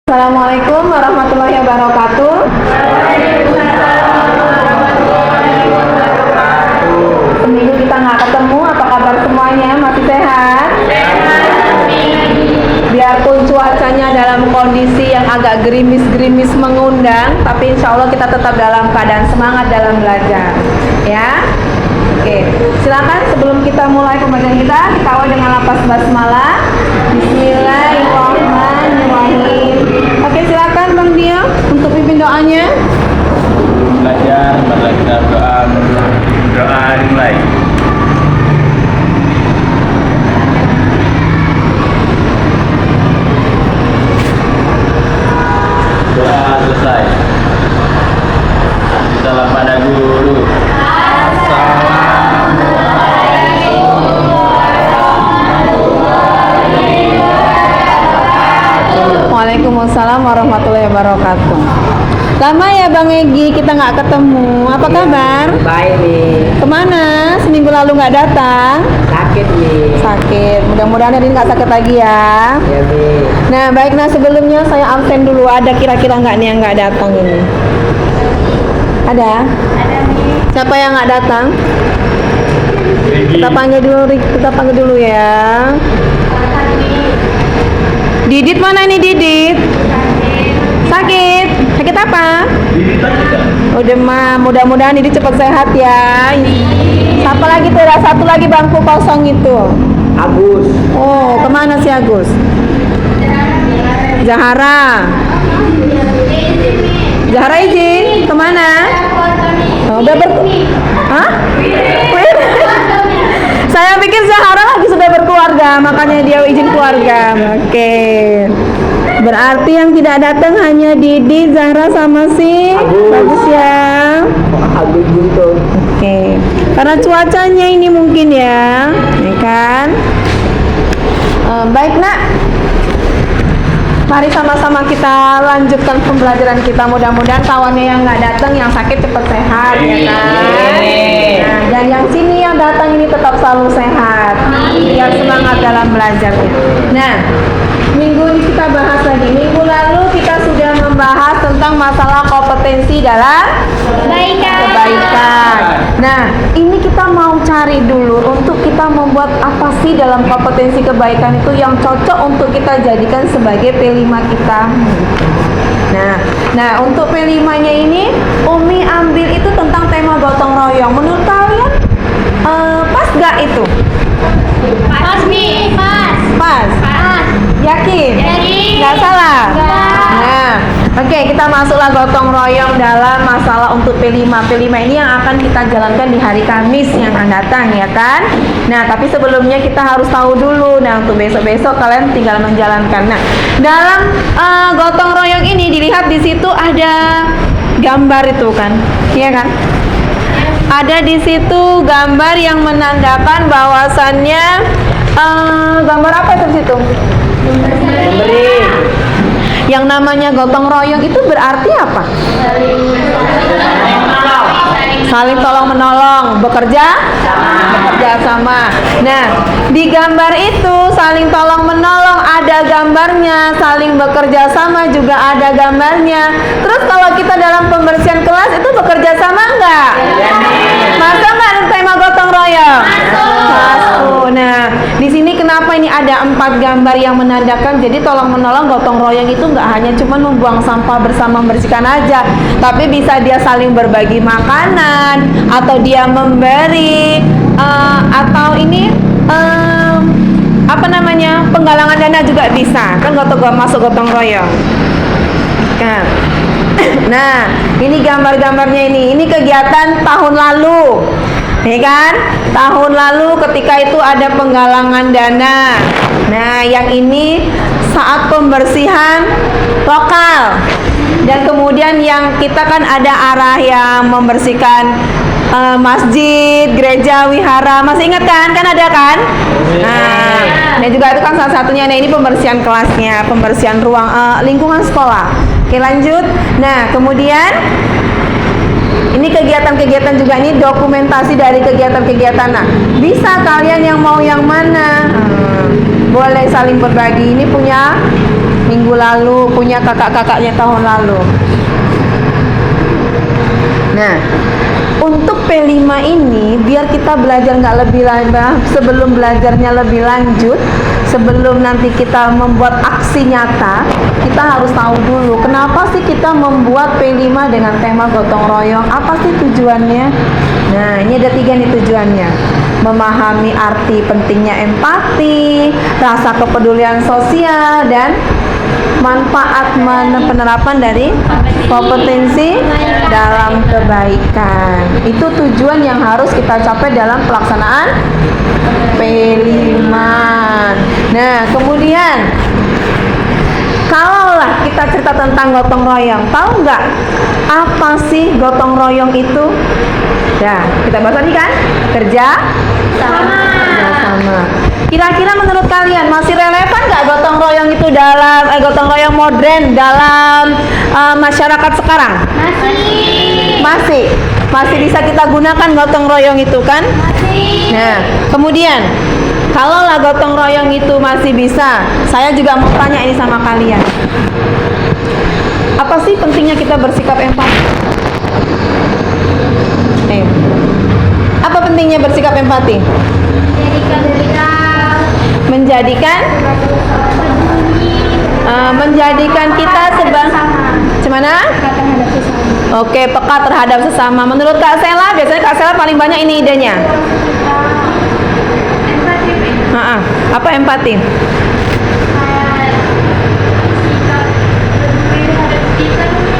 Assalamualaikum warahmatullahi wabarakatuh. Seminggu kita nggak ketemu, apa kabar semuanya? Masih sehat? Biarpun cuacanya dalam kondisi yang agak gerimis-gerimis mengundang, tapi insya Allah kita tetap dalam keadaan semangat dalam belajar. Ya, oke. Silakan sebelum kita mulai pembelajaran kita awali dengan lafaz basmalah. Bismillahirrahmanirrahim. Oke, silakan Bang Dio untuk pimpin doanya. Belajar, kita doa dimulai. Doa selesai. Salam pada guru. Waalaikumsalam warahmatullahi wabarakatuh. Lama ya Bang Egi kita nggak ketemu. Apa kabar? Baik nih. Kemana? Seminggu lalu nggak datang? Sakit nih. Sakit. Mudah-mudahan hari ini nggak sakit lagi ya. Ya nih. Nah baik, nah sebelumnya saya absen dulu. Ada kira-kira nggak nih yang nggak datang ini? Ada? Ada nih. Siapa yang nggak datang? Kita panggil dulu ya. Didit mana nih Didit? Sakit. Sakit apa? Oh demam. Mudah-mudahan Didit cepat sehat ya. Siapa lagi tuh? Ada satu lagi bangku kosong itu. Agus. Oh, kemana si Agus? Zahara. Zahara izin kemana? Oh, udah Hah? Saya pikir Zahara lagi sudah berkeluarga, makanya dia izin keluarga. Oke. Berarti yang tidak datang hanya Didi, Zahra sama si Bagus ya. Agus gitu. Oke. Karena cuacanya ini mungkin ya kan? Baik nak. Mari sama-sama kita lanjutkan pembelajaran kita. Mudah-mudahan kawannya yang nggak datang, yang sakit cepat sehat, ya kan? Nah, dan yang sini yang datang ini tetap selalu sehat, biar semangat dalam belajarnya. Nah, minggu ini kita bahas lagi. Minggu lalu kita sudah membahas tentang masalah kompetensi dalam kebaikan. Nah, ini kita mau cari dulu untuk kita membuat apa sih dalam kompetensi kebaikan itu yang cocok untuk kita jadikan sebagai P5 kita. Nah, untuk P5-nya ini Umi ambil itu tentang tema gotong royong. Menurut kalian pas gak itu? Pas Mi, pas. Yakin? Yakin. Nggak salah? Nggak. Nah, oke, kita masuklah gotong royong dalam masalah untuk P5. P5 ini yang akan kita jalankan di hari Kamis yang akan datang, ya kan? Nah, tapi sebelumnya kita harus tahu dulu. Nah, untuk besok-besok kalian tinggal menjalankan. Nah, dalam gotong royong ini dilihat di situ ada gambar itu kan? Iya kan? Ada di situ gambar yang menandakan bahwasannya gambar apa itu di situ? Memberi. Yang namanya gotong royong itu berarti apa? Saling tolong menolong, bekerja sama. Nah, di gambar itu saling tolong menolong ada gambarnya, saling bekerja sama juga ada gambarnya. Terus kalau kita dalam pembersihan kelas itu bekerja sama enggak? Masuk enggak tema gotong royong? Masuk. Nah, di sini kenapa ini ada 4 gambar yang menandakan jadi tolong menolong gotong royong itu enggak hanya cuma membuang sampah bersama membersihkan aja, tapi bisa dia saling berbagi makanan atau dia memberi atau ini penggalangan dana juga bisa kan, masuk gotong royong kan. Nah, ini gambar-gambarnya ini kegiatan tahun lalu, ya kan? Tahun lalu ketika itu ada penggalangan dana. Nah, yang ini saat pembersihan lokal. Dan kemudian yang kita kan ada arah yang membersihkan masjid, gereja, wihara. Masih ingat kan? Kan ada kan? Nah, dan juga itu kan salah satunya. Nah, ini pembersihan kelasnya, pembersihan ruang lingkungan sekolah. Oke, lanjut. Nah, kemudian ini kegiatan-kegiatan juga, ini dokumentasi dari kegiatan-kegiatan. Nah, bisa kalian yang mau yang mana? Boleh saling berbagi. Ini punya minggu lalu, punya kakak-kakaknya tahun lalu. Nah, untuk P5 ini biar kita belajar nggak lebih lama, sebelum belajarnya lebih lanjut, sebelum nanti kita membuat aksi nyata, kita harus tahu dulu kenapa sih kita membuat P5 dengan tema gotong royong, apa sih tujuannya. Nah, ini ada 3 nih tujuannya: memahami arti pentingnya empati, rasa kepedulian sosial, dan manfaat penerapan dari kompetensi dalam kebaikan. Itu tujuan yang harus kita capai dalam pelaksanaan P5. Nah, kemudian kalaulah kita cerita tentang gotong royong, tahu nggak apa sih gotong royong itu? Ya, kita bahas tadi kan, kerja sama. Kira-kira menurut kalian masih relevan nggak gotong royong itu dalam gotong royong modern dalam masyarakat sekarang? Masih bisa kita gunakan gotong royong itu kan? Nah, kemudian kalaulah gotong royong itu masih bisa, saya juga mau tanya ini sama kalian. Apa sih pentingnya kita bersikap empati? Apa pentingnya bersikap empati? Menjadikan kita Oke, peka terhadap sesama. Menurut Kak Sela, biasanya Kak Sela paling banyak ini idenya. Apa empati?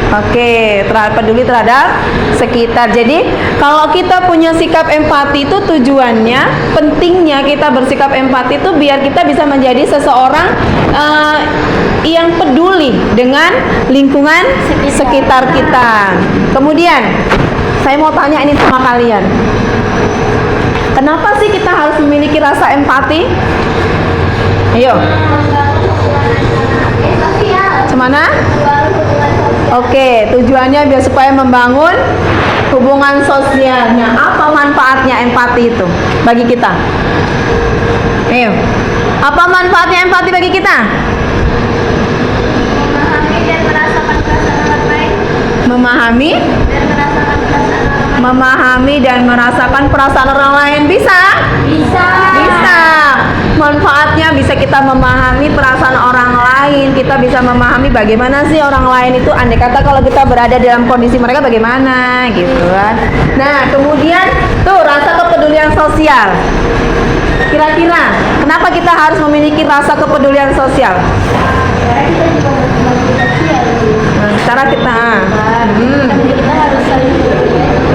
Oke, peduli terhadap sekitar. Jadi, kalau kita punya sikap empati itu tujuannya, pentingnya kita bersikap empati itu biar kita bisa menjadi seseorang yang peduli dengan lingkungan sekitar kita. Kemudian, saya mau tanya ini sama kalian. Kenapa sih kita harus memiliki rasa empati? Ayo. Cemana? Oke, tujuannya biar supaya membangun hubungan sosialnya. Apa manfaatnya empati itu bagi kita? Ayo. Apa manfaatnya empati bagi kita? Memahami dan merasakan perasaan orang lain. Bisa. Manfaatnya bisa kita memahami perasaan orang lain. Kita bisa memahami bagaimana sih orang lain itu, andai kata kalau kita berada dalam kondisi mereka bagaimana gitu kan. Nah, kemudian tuh rasa kepedulian sosial. Kira-kira kenapa kita harus memiliki rasa kepedulian sosial? Cara kita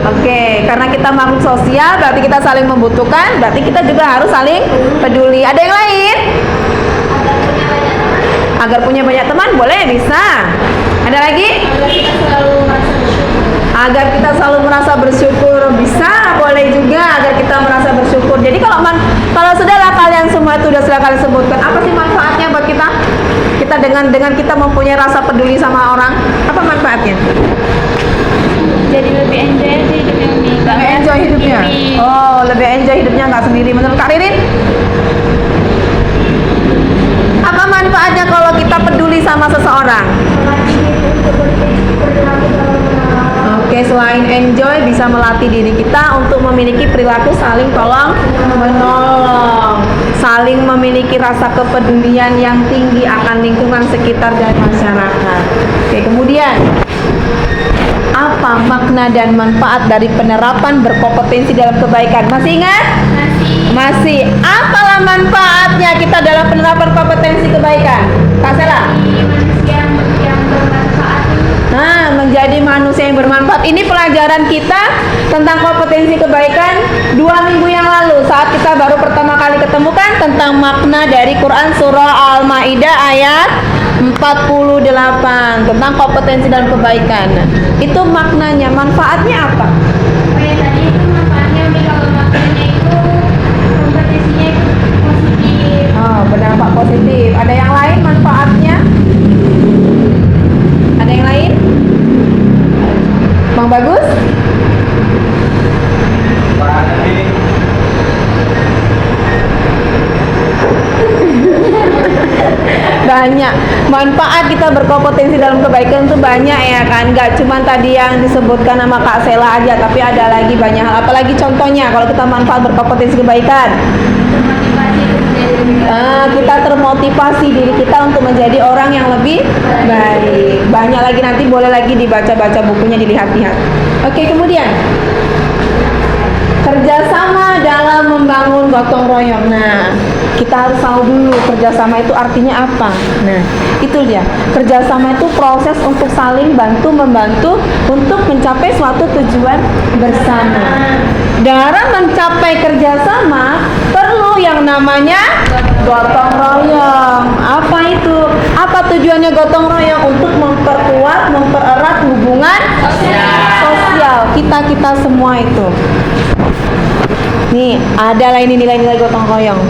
Oke, karena kita makhluk sosial, berarti kita saling membutuhkan, berarti kita juga harus saling peduli. Ada yang lain? Agar punya banyak teman, boleh, bisa. Ada lagi? Agar kita selalu merasa bersyukur, bisa, boleh juga. Agar kita merasa bersyukur. Jadi kalau sudahlah kalian semua itu sudah kalian sebutkan, apa sih manfaatnya buat kita? Kita dengan kita mempunyai rasa peduli sama orang, apa manfaatnya? Jadi lebih enjoy hidupnya. Lebih enjoy hidupnya. Oh, lebih enjoy hidupnya nggak sendiri. Menurut Kak Ririn? Apa manfaatnya kalau kita peduli sama seseorang? Oke, selain enjoy, bisa melatih diri kita untuk memiliki perilaku saling tolong menolong, saling memiliki rasa kepedulian yang tinggi akan lingkungan sekitar dan masyarakat. Oke, kemudian apa makna dan manfaat dari penerapan berkompetensi dalam kebaikan? Masih ingat? Masih. Apalah manfaatnya kita dalam penerapan kompetensi kebaikan? Kak Sela? Menjadi manusia yang bermanfaat. Ini pelajaran kita tentang kompetensi kebaikan 2 minggu yang lalu saat kita baru pertama kali ketemu kan tentang makna dari Quran surah Al-Maidah ayat 48 tentang kompetensi dan kebaikan. Itu maknanya, manfaatnya apa? Tadi itu manfaatnya kalau maknanya itu kompetensinya itu positif. Oh, berdampak positif. Ada yang lain manfaatnya? Ada yang lain? Bang Bagus? banyak. Manfaat kita berkompetensi dalam kebaikan itu banyak ya kan. Nggak cuma tadi yang disebutkan sama Kak Sela aja, tapi ada lagi banyak hal. Apalagi contohnya kalau kita manfaat berkompetensi kebaikan. Motivasi untuk menjadi lebih baik. Kita termotivasi diri kita untuk menjadi orang yang lebih baik. Banyak lagi, nanti boleh lagi dibaca-baca bukunya, dilihat-lihat. Oke, kemudian kerjasama dalam membangun gotong royong. Nah, kita harus tahu dulu kerjasama itu artinya apa. Nah, itu dia. Kerjasama itu proses untuk saling bantu-membantu untuk mencapai suatu tujuan bersama. Dalam mencapai kerjasama perlu yang namanya gotong royong. Apa itu? Apa tujuannya gotong royong? Untuk memperkuat, mempererat hubungan sosial kita semua itu. Nih, ada lah ini nilai-nilai gotong royong.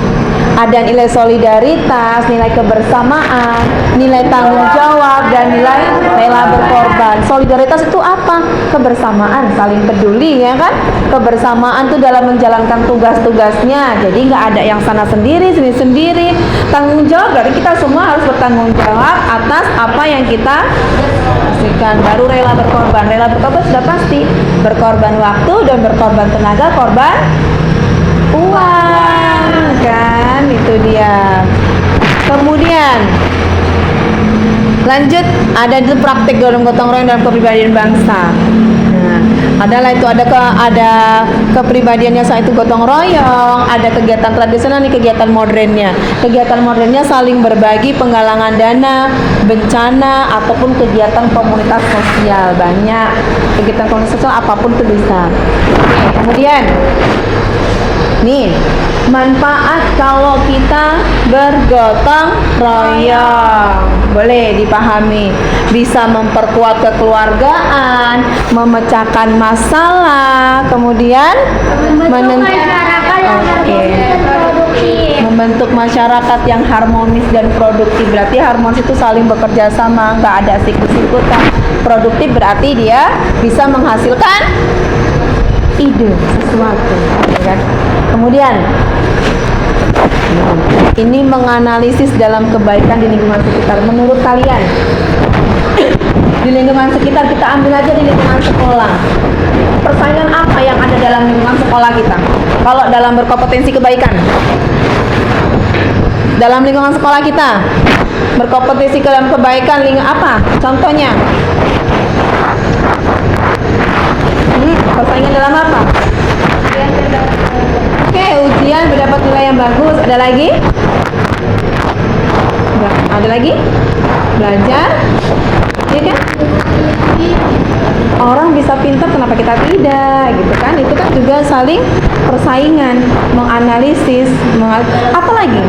Ada nilai solidaritas, nilai kebersamaan, nilai tanggung jawab, dan nilai rela berkorban. Solidaritas itu apa? Kebersamaan, saling peduli ya kan? Kebersamaan itu dalam menjalankan tugas-tugasnya. Jadi nggak ada yang sana sendiri, sini sendiri. Tanggung jawab dari kita semua harus bertanggung jawab atas apa yang kita hasilkan. Baru rela berkorban. Rela berkorban sudah pasti berkorban waktu dan berkorban tenaga, korban uang kan, itu dia. Kemudian lanjut, ada itu praktik dalam gotong royong dalam kepribadian bangsa. Nah, adalah itu ada kepribadiannya saat itu gotong royong, ada kegiatan tradisional nih, kegiatan modernnya. Kegiatan modernnya saling berbagi, penggalangan dana, bencana ataupun kegiatan komunitas sosial. Banyak kegiatan komunitas sosial apapun itu bisa. Oke, kemudian nih, manfaat kalau kita bergotong royong. Boleh dipahami, bisa memperkuat kekeluargaan, memecahkan masalah, kemudian Membentuk masyarakat yang harmonis dan produktif. membentuk masyarakat yang harmonis dan produktif. Berarti harmonis itu saling bekerja sama, nggak ada sikut-sikutan. Produktif berarti dia bisa menghasilkan ide sesuatu, ya kan? Kemudian ini menganalisis dalam kebaikan di lingkungan sekitar. Menurut kalian, di lingkungan sekitar, kita ambil aja di lingkungan sekolah, persaingan apa yang ada dalam lingkungan sekolah kita? Kalau dalam berkompetensi kebaikan, dalam lingkungan sekolah kita berkompetensi dalam kebaikan, apa? Contohnya? Persaingan dalam apa? Oke, ujian berdapat nilai yang bagus. Ada lagi? Ada lagi? Belajar? Iya kan? Orang bisa pintar, kenapa kita tidak? Gitu kan? Itu kan juga saling persaingan, menganalisis, apa lagi?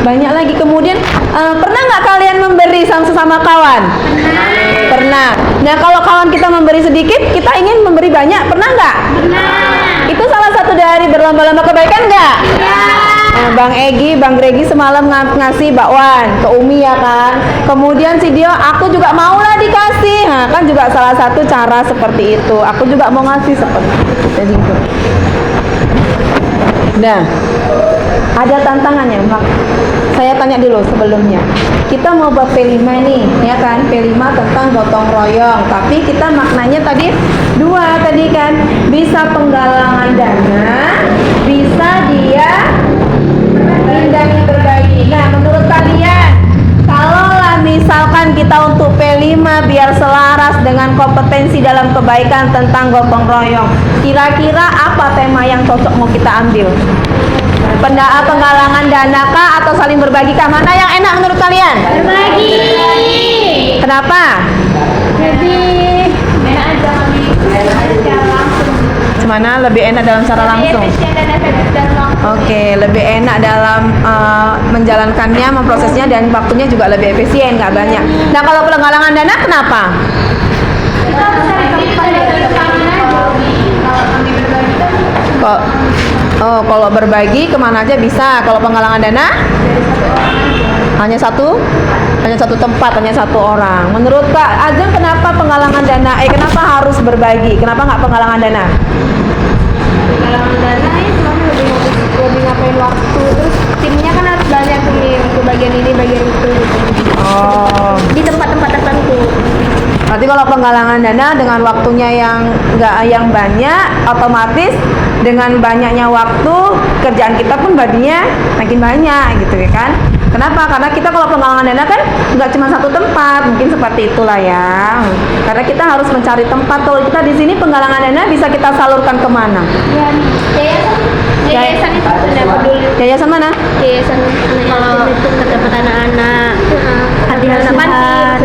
Banyak lagi. Kemudian pernah nggak kalian memberi sesama kawan? Pernah. Nah, kalau kawan kita memberi sedikit, kita ingin memberi banyak. Pernah nggak? Itu salah satu dari berlomba-lomba kebaikan nggak? Bang Egi, Bang Gregi semalam ngasih bakwan ke Umi ya kan. Kemudian si Dio, aku juga maulah dikasih. Nah, kan juga salah satu cara seperti itu. Aku juga mau ngasih seperti itu. Jadi gitu. Nah, ada tantangannya, Mak. Saya tanya dulu sebelumnya. Kita mau buat P5 nih, ya kan? P5 tentang gotong royong. Tapi kita maknanya tadi dua tadi kan. Bisa penggalangan dana, bisa dia indahnya berbagi. Nah, menurut kalian, kalaulah misalkan kita untuk P5 biar selaras dengan kompetensi dalam kebaikan tentang gotong royong, kira-kira apa tema yang cocok mau kita ambil? Penggalangan dana kah atau saling berbagi kah? Mana yang enak menurut kalian? Berbagi. Kenapa? Lebih enak aja kami secara langsung. Gimana? Lebih enak dalam cara langsung? Efisien dan efektif dan langsung. Oke, lebih enak dalam menjalankannya, memprosesnya, dan waktunya juga lebih efisien, nggak banyak. Nah, kalau penggalangan dana kenapa? Kita harus cari tempat yang bersamaan aja. Kalau kami berbagi kan Kalau berbagi kemana aja bisa. Kalau penggalangan dana hanya satu tempat, hanya satu orang. Menurut Kak Ajeng, kenapa penggalangan dana? Kenapa harus berbagi? Kenapa nggak penggalangan dana? penggalangan dana ya semuanya lebih ngapain waktu, terus timnya kan harus banyak nih untuk bagian ini bagian itu gitu. penggalangan dana dengan waktunya yang banyak, otomatis dengan banyaknya waktu kerjaan kita pun badinya makin banyak gitu ya kan. Kenapa? Karena kita kalau penggalangan dana kan nggak cuma satu tempat, mungkin seperti itulah ya. Karena kita harus mencari tempat. Kalau kita di sini penggalangan dana bisa kita salurkan kemana? Ya, yayasan itu sudah peduli. Yayasan mana? Yayasan kalau itu terdapat anak-anak.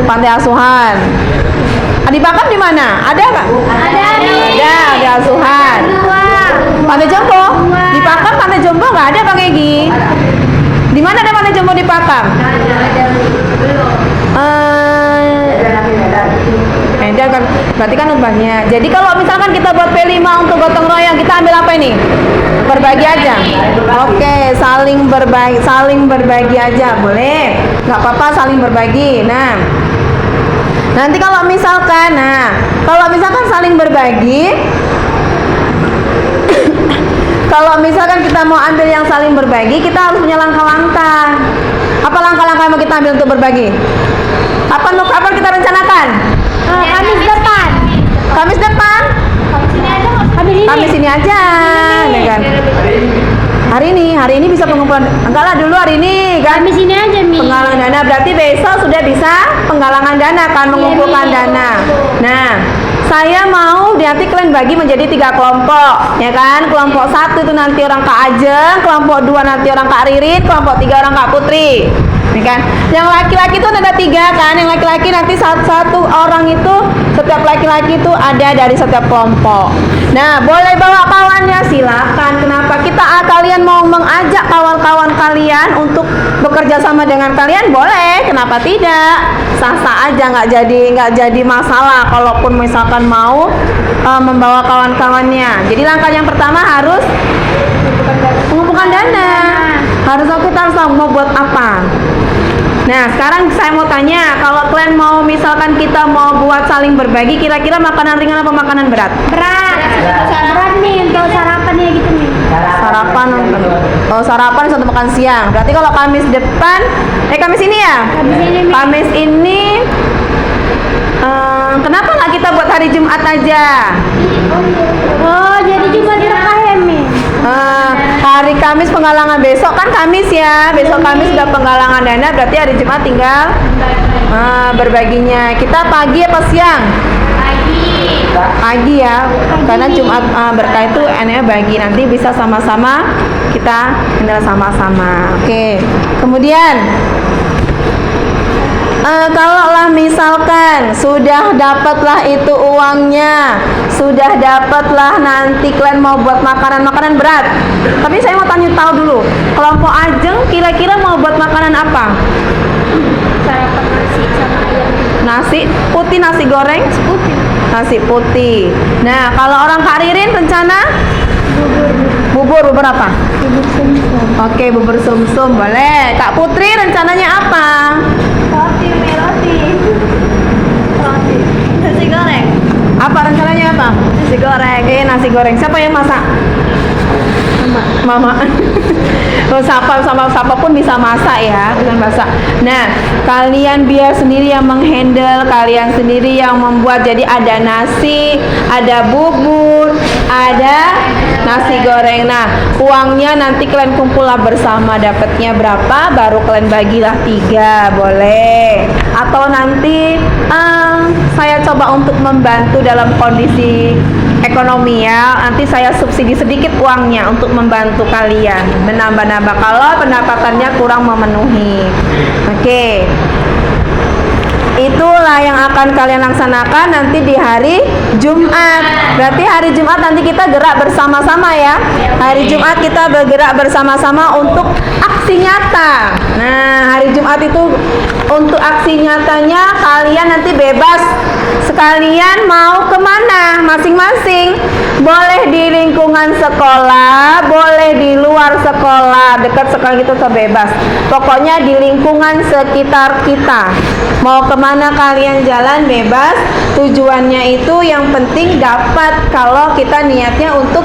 Pantai asuhan. Di Pakam di mana? Ada nggak? Ada asuhan. Pantai Jombo. Di Pakam Pantai Jombo nggak ada Bang Egi. Di mana ada Pantai Jombo di Pakam? Ada kan, berarti kan banyak. Jadi kalau misalkan kita buat P5 untuk gotong royong, kita ambil apa ini? Berbagi aja. Oke, saling berbagi aja, boleh? Nggak apa-apa, saling berbagi. Nah, nanti kalau misalkan saling berbagi, kalau misalkan kita mau ambil yang saling berbagi, kita harus punya langkah-langkah. Apa langkah-langkah yang mau kita ambil untuk berbagi? Apa kita rencanakan? Kamis depan. Kamis depan? Kamis ini aja, ya kan? Hari ini bisa pengumpulan. Enggak lah, dulu hari ini kan. Kamis ini aja Mi. Penggalangan dana, berarti besok sudah bisa penggalangan dana kan, mengumpulkan dana. Nah, saya mau nanti kalian bagi menjadi 3 kelompok, ya kan? Kelompok 1 itu nanti orang Kak Ajeng, kelompok 2 nanti orang Kak Ririn, kelompok 3 orang Kak Putri. Ya kan? Yang laki-laki itu ada 3 kan? Yang laki-laki nanti satu orang itu, setiap laki-laki itu ada dari setiap kelompok. Nah, boleh bawa kawannya, silakan. Kenapa? Kalian mau mengajak kawan-kawan kalian untuk bekerja sama dengan kalian, boleh. Kenapa tidak? Sah-sah aja, nggak jadi masalah. Kalaupun misalkan mau membawa kawan-kawannya. Jadi langkah yang pertama harus mengumpulkan dana. Kita harus tahu mau buat apa. Nah, sekarang saya mau tanya, kalau kalian mau misalkan kita mau buat saling berbagi, kira-kira makanan ringan apa makanan berat? Berat nih untuk sarapannya gitu nih. Sarapan satu makan siang. Berarti kalau Kamis depan, Kamis ini ya? Kamis ini kenapa nggak kita buat hari Jumat aja? Oh, jadi Jumat berkah ya Mi? Hari Kamis penggalangan, besok kan Kamis ya, besok Kamis sudah penggalangan dana, berarti hari Jumat tinggal berbaginya. Kita pagi apa siang? Pagi ya, karena Jumat berkah itu enaknya bagi, nanti bisa sama-sama kita handle sama-sama. Oke, kemudian kalaulah misalkan sudah dapatlah itu uangnya, sudah dapatlah nanti kalian mau buat makanan berat. Tapi saya mau tahu dulu, kelompok Ajeng kira-kira mau buat makanan apa? Sarapan nasi sama ayam. Nasi putih, nasi goreng? Nasi putih. Nah, kalau orang Kak Ririn rencana? Bubur apa? Bubur sumsum. Oke, bubur sumsum boleh. Kak Putri rencananya apa? Roti. Nasi goreng. Apa rencananya apa? Nasi goreng. Nasi goreng. Siapa yang masak? Mama. Siapa pun bisa masak ya, bukan masak. Nah, kalian biar sendiri yang menghandle, kalian sendiri yang membuat. Jadi ada nasi, ada bubur, ada nasi goreng. Nah, uangnya nanti kalian kumpullah bersama, dapatnya berapa, baru kalian bagilah 3, boleh. Atau nanti saya coba untuk membantu dalam kondisi ekonomi ya, nanti saya subsidi sedikit uangnya untuk membantu kalian menambah-nambah kalau pendapatannya kurang memenuhi. Oke. Itulah yang akan kalian laksanakan nanti di hari Jumat. Berarti hari Jumat nanti kita gerak bersama-sama ya. Hari Jumat kita bergerak bersama-sama untuk aksi nyata. Nah, hari Jumat itu untuk aksi nyatanya kalian nanti bebas. Sekalian mau kemana masing-masing. Boleh di lingkungan sekolah, boleh di luar sekolah, dekat sekolah gitu bebas. Pokoknya di lingkungan sekitar kita. Mau kemana kalian jalan bebas. Tujuannya itu yang penting dapat, kalau kita niatnya untuk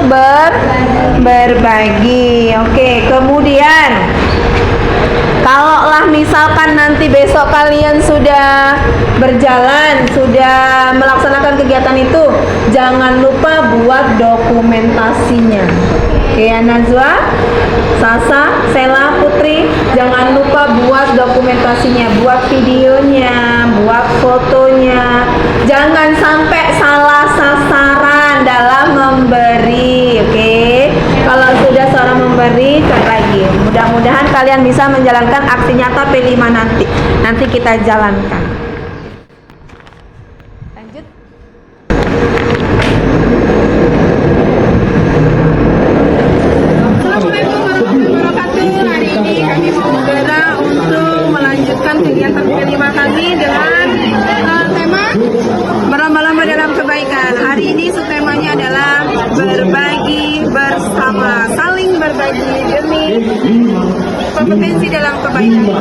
berbagi. Oke, kemudian kalaulah misalkan nanti besok kalian sudah berjalan, sudah melaksanakan kegiatan itu, jangan lupa buat dokumentasinya. Oke ya Najwa, Sasa, Sela, Putri, jangan lupa buat dokumentasinya, buat videonya, buat fotonya. Jangan sampai salah sasaran dalam memberi. Oke, kalau sudah seorang memberi, cek lagi. Mudah-mudahan kalian bisa menjalankan aksi nyata P5 nanti. Nanti kita jalankan. Lanjut. Assalamualaikum warahmatullahi wabarakatuh. Hari ini kami mau segera untuk melanjutkan kegiatan P5 kami dengan tema berlomba-lomba dalam kebaikan. Hari ini subtemanya adalah berbagi bersama, saling berbagi demi kompetensi dalam kebaikan.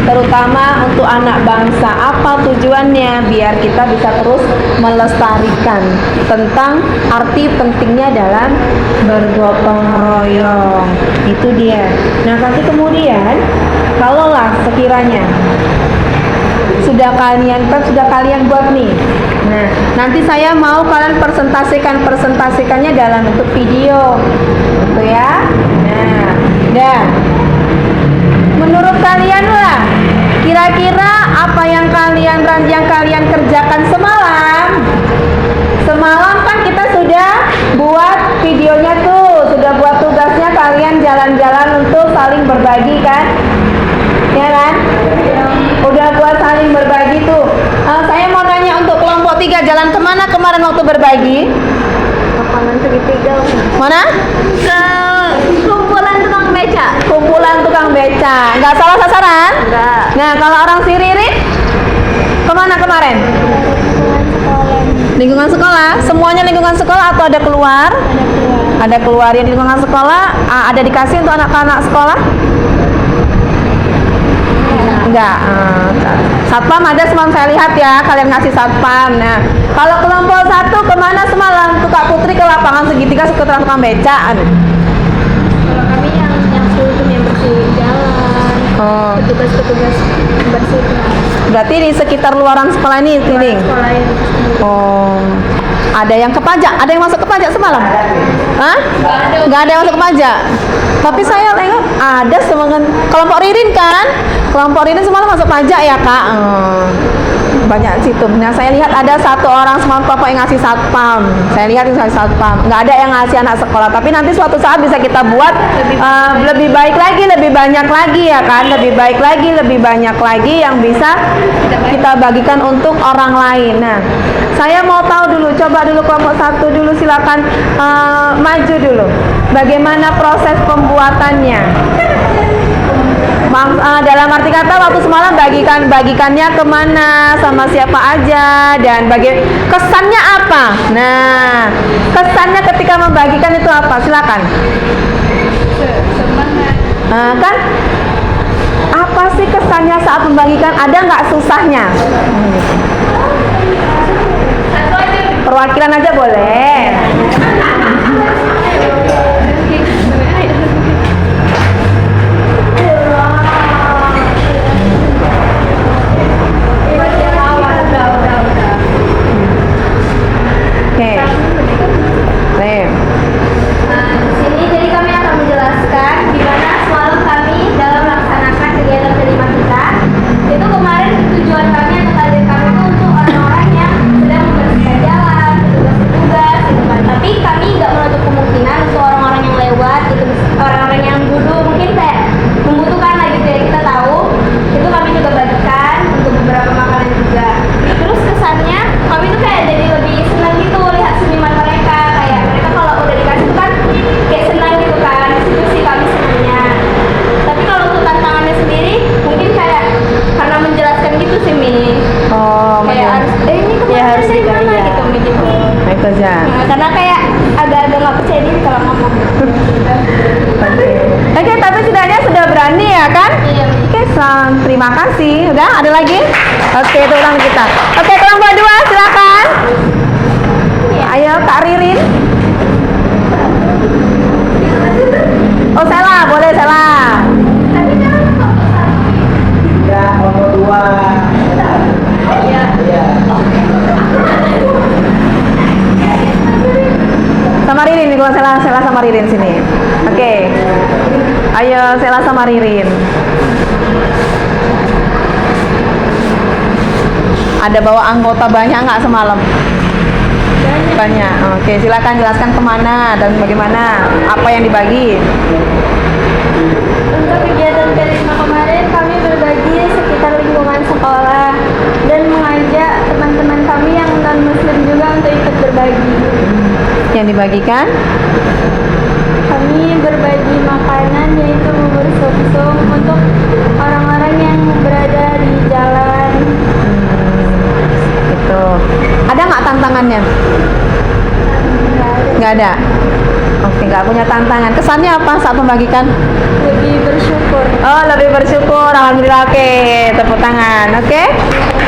terutama untuk anak bangsa. Apa tujuannya? Biar kita bisa terus melestarikan tentang arti pentingnya dalam bergotong royong. Itu dia. Nah, nanti kemudian kalaulah sekiranya sudah kalian buat nih. Nah, nanti saya mau kalian presentasikannya dalam bentuk video. Gitu ya. Nah, dan menurut kalian lah, kira-kira apa yang kalian kerjakan semalam? Semalam kan kita sudah buat videonya tuh, sudah buat tugasnya kalian jalan-jalan untuk saling berbagi kan? Ya kan? Udah buat saling berbagi tuh. Saya mau nanya untuk kelompok 3 jalan kemana kemarin waktu berbagi? Lapangan segitiga. Mana? Ke kumpulan tukang beca. Kumpulan tukang beca. Nggak salah sasaran? Enggak. Nah, kalau orang si Riri kemana kemarin? Lingkungan sekolah. Semuanya lingkungan sekolah atau ada keluar? Ada keluar ya di lingkungan sekolah. Ada dikasih untuk anak-anak sekolah? Enggak. Satpam ada semalam saya lihat ya, kalian ngasih satpam. Nah, kalau kelompok 1 kemana semalam? Tuh Kak Putri ke lapangan segitiga sekitar tukang beca. Kalau kami yang suruh yang bersihin jalan. Oh, Petugas bersih. berarti di sekitar luaran sekolah ini sini. Sekolah yang Oh, ada yang ke pajak? Ada yang masuk ke pajak semalam? Hah? Nggak ada yang masuk ke pajak. Tapi saya tengok ada semangat kelompok Ririn kan? Kelompok Ririn semalam masuk pajak ya kak? Banyak situ. Nah saya lihat ada 1 orang semalam kelompok yang ngasih satpam. Saya lihat yang ngasih satpam. Nggak ada yang ngasih anak sekolah. Tapi nanti suatu saat bisa kita buat lebih baik lagi, lebih banyak lagi ya kan? Lebih baik lagi, lebih banyak lagi yang bisa kita bagikan untuk orang lain. Nah, saya mau tahu dulu, coba dulu kelompok 1 dulu silakan maju dulu. Bagaimana proses pembuatannya? Dalam arti kata waktu semalam bagikannya kemana, sama siapa aja, dan kesannya apa? Nah, kesannya ketika membagikan itu apa? Silakan. Kan? Apa sih kesannya saat membagikan? Ada nggak susahnya? Perwakilan aja boleh. Oke. Sini jadi kami akan menjelaskan di mana semalam kami dalam melaksanakan kegiatan kelima kita. Itu kemarin tujuan kami atau target kami itu untuk orang-orang yang sedang membersihkan jalan, petugas-petugas, gitu kan. Tapi kami nggak menutup kemungkinan untuk orang-orang yang lewat, gitu, orang-orang yang duduk mungkin kayak membutuhkan lagi gitu ya, kita tahu. Itu kami juga bagikan untuk beberapa makanan juga. Terus kesannya kami tuh kayak jadi lebih senang gitu lihat seniman mereka, kayak mereka kalau udah dikasih tuh kan kayak senang gitu kan. Itu sih kami senangnya. Tapi kalau untuk tantangannya sendiri mungkin kayak karena menjelaskan gitu sih Mi. Oh, Kayak harus ini kemana Ya, harus dari mana iya. gitu begitu. Nah, itu aja. Karena kayak agak-agak nggak percaya diri kalau ngomong. Oke, tapi setidaknya sudah berani ya kan? Iya. Oke, terima kasih. Udah, ada lagi? Oke, itu ulang kita. Oke, kelompok 2 silakan. Ayo Kak Ririn. Oh, Sela, boleh Sela. Tapi jangan lupa Ya, nomor 2. Iya. Ya. Sama Ririn, kalau Sela sama Ririn sini. Oke. Ayo Sela sama Ririn. Ada bawa anggota banyak nggak semalam? Banyak. Oke, silakan jelaskan kemana dan bagaimana, apa yang dibagi. Untuk kegiatan kelima kemarin kami berbagi sekitar lingkungan sekolah dan mengajak teman-teman kami yang non muslim juga untuk ikut berbagi. Yang dibagikan? Kami berbagi makanan yaitu bubur sum-sum untuk orang-orang yang berada di jalan. Itu. Ada nggak tantangannya? Nggak ada. Oke, nggak punya tantangan. Kesannya apa saat membagikan? Lebih bersyukur. Oh, lebih bersyukur. alhamdulillah. Oke, tepuk tangan. Oke,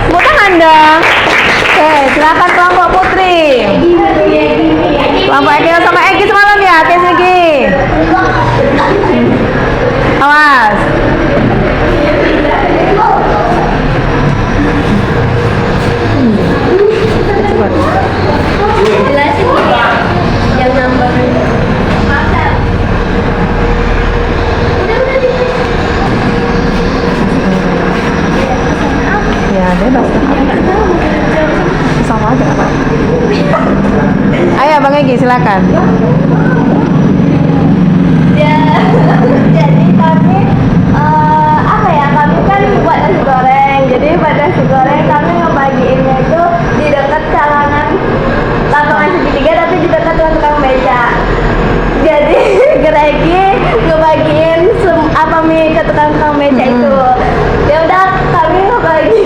tepuk tangan dong. Oke, silakan kelompok Putri. Kelompok Egi sama Egi semalam ya, Egi Egi. Awas. Jelasin ya. Yang nomor. Ya, bebas. Sama aja apa? Ayo Bang Egi silakan. Ya, jadi kami apa ya, kami kan buat nasi goreng. Jadi buat nasi goreng kami ngebagiinnya itu di dekat kalangan lapangan segitiga, tapi di dekat tukang beca. Jadi Gregi ngebagiin apa mie ke tukang beca itu. Ya udah kami ngebagi,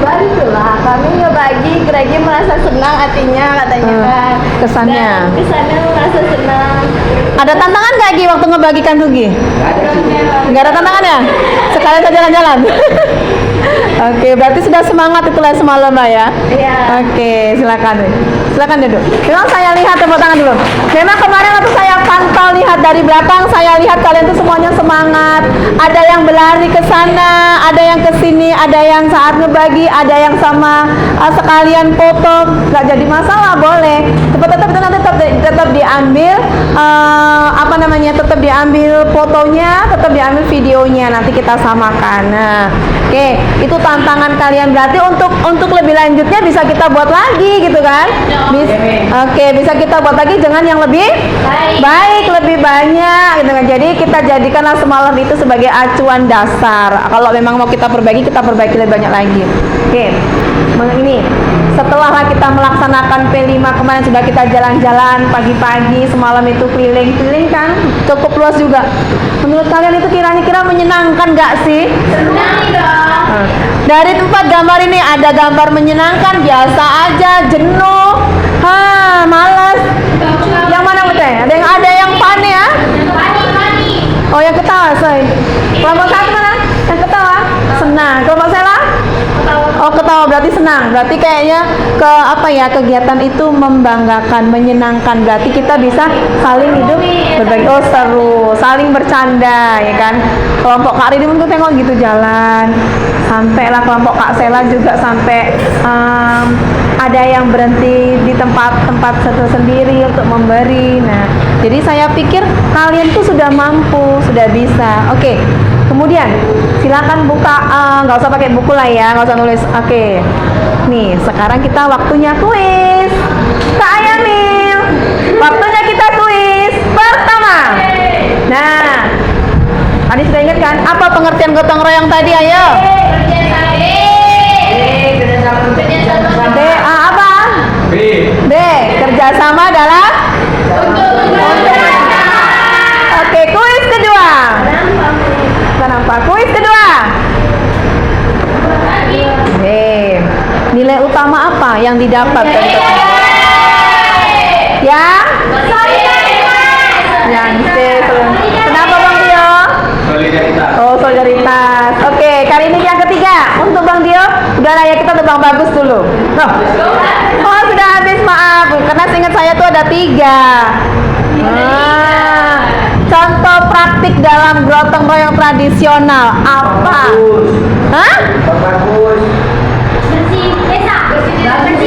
bantulah kami ngebagi. Gregi merasa senang hatinya katanya kan. Kesannya. Dan kesannya merasa senang. Ada tantangan nggak Gi waktu ngebagikan tuh Gi? Nggak ada tantangan ya? Sekalian saja jalan-jalan. Oke, berarti sudah semangat itulah semalam lah ya. Iya. Oke, silakan. Silakan duduk. Memang saya lihat tepuk tangan dulu. Memang kemarin waktu saya pantau lihat dari belakang, saya lihat kalian tuh semuanya semangat. Ada yang berlari ke sana, ada yang ke sini, ada yang saat ngebagi, ada yang sama sekalian foto. Nggak jadi masalah, boleh. Tetap diambil apa namanya? Tetap diambil fotonya, tetap diambil videonya. Nanti kita samakan. Nah, oke, itu tantangan kalian. Berarti untuk lebih lanjutnya bisa kita buat lagi gitu kan? Oke, bisa kita buat lagi dengan yang lebih baik, lebih banyak gitu kan. Jadi kita jadikanlah semalam itu sebagai acuan dasar. Kalau memang mau kita perbaiki lebih banyak lagi. Oke. Ini setelah kita melaksanakan P5 kemarin sudah kita jalan-jalan pagi-pagi, semalam itu keliling-keliling kan cukup luas juga. Menurut kalian itu kira-kira menyenangkan nggak sih? Senang dong. Dari 4 gambar ini ada gambar menyenangkan, biasa aja, jenuh, malas. Yang mana Bute? Ada yang fun ya? Mani. Oh, yang ketawa, say. Kelompok satu mana? Yang ketawa? Senang. Kelompok Sela? Oh, ketawa berarti senang. Berarti kayaknya kegiatan itu membanggakan, menyenangkan. Berarti kita bisa saling hidup berbagi. Oh, seru, saling bercanda ya kan. Kelompok Kak Ridin tuh tengok gitu jalan. Sampailah kelompok Kak Sela juga sampai ada yang berhenti di tempat-tempat sendiri untuk memberi. Nah, jadi saya pikir kalian tuh sudah mampu, sudah bisa. Oke. Kemudian silakan buka, nggak usah pakai buku lah ya, nggak usah nulis. Oke, nih sekarang kita waktunya kuis. Kak Ayamil, waktunya kita kuis pertama. Nah, tadi sudah ingat kan apa pengertian gotong royong tadi? Ayo. D, apa? D, kerjasama dalam. Oke, kuis kedua. Kenapa? Kuis kedua. Nilai utama apa yang didapat? Yang C. Kenapa Bang Dio? Solidaritas. Oh, solidaritas. Oke, kali ini yang ketiga. Untuk Bang Dio, udah lah ya kita tebang bagus dulu. Oh, sudah habis, maaf. Karena seingat saya tuh ada 3. Contoh praktik dalam gotong royong tradisional apa? Hah? Bagus. Bersih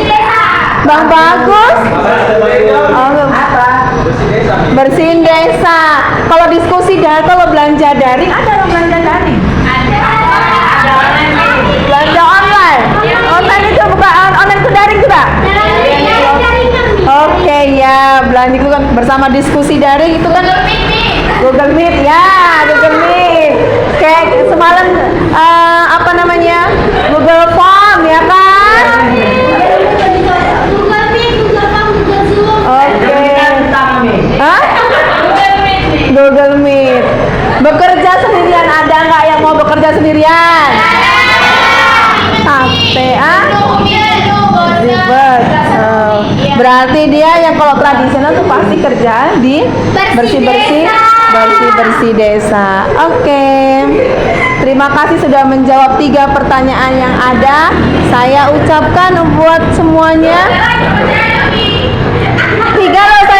desa. Bang Bagus? Oh, Apa? bersihin desa. Kalau diskusi kalau belanja daring ada loh belanja daring. Belanja online. Online itu bukan online itu daring juga. Oke ya, belanja itu kan bersama diskusi daring itu kan Google Meet ya, Google Meet. Kayak semalam apa namanya? Google Form ya kan? Oke. Hah? Google Meet. Bekerja sendirian ada nggak yang mau bekerja sendirian? Capek ribet. Berarti dia yang kalau tradisional tuh pasti kerja di bersih-bersih desa. Oke. Terima kasih sudah menjawab 3 pertanyaan yang ada. Saya ucapkan buat semuanya 3 loh, saya